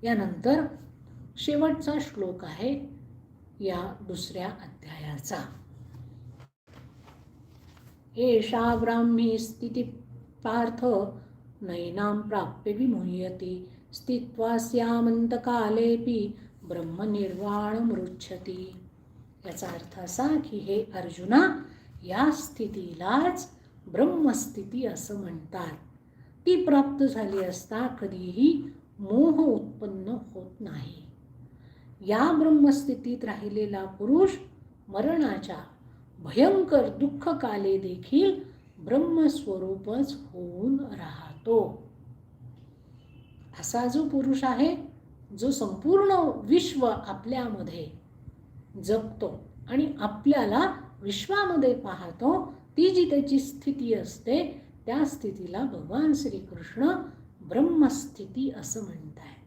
यानंतर शेवटचा श्लोक आहे या दुसऱ्या अध्यायाचा. एषा ब्राह्मी स्थिती पार्थ नैनां प्राप्य विमुह्यति स्थित्वा स्यामन्तकालेऽपि ब्रह्मनिर्वाणमृच्छति. याचा अर्थ असा की हे अर्जुना, या स्थितीलाच ब्रह्मस्थिती असं म्हणतात. ती प्राप्त झाली असता कधीही मोह उत्पन्न होत नाही. या ब्रह्मस्थितीत राहिलेला पुरुष मरणाच्या भयंकर दुःखकाले देखील ब्रह्मस्वरूपच होऊन राहतो. असा जो पुरुष आहे, जो संपूर्ण विश्व आपल्यामध्ये जगतो आणि आपल्याला विश्वामध्ये पाहतो, ती जी त्याची स्थिती असते त्या स्थितीला भगवान श्रीकृष्ण ब्रह्मस्थिती असं म्हणतात.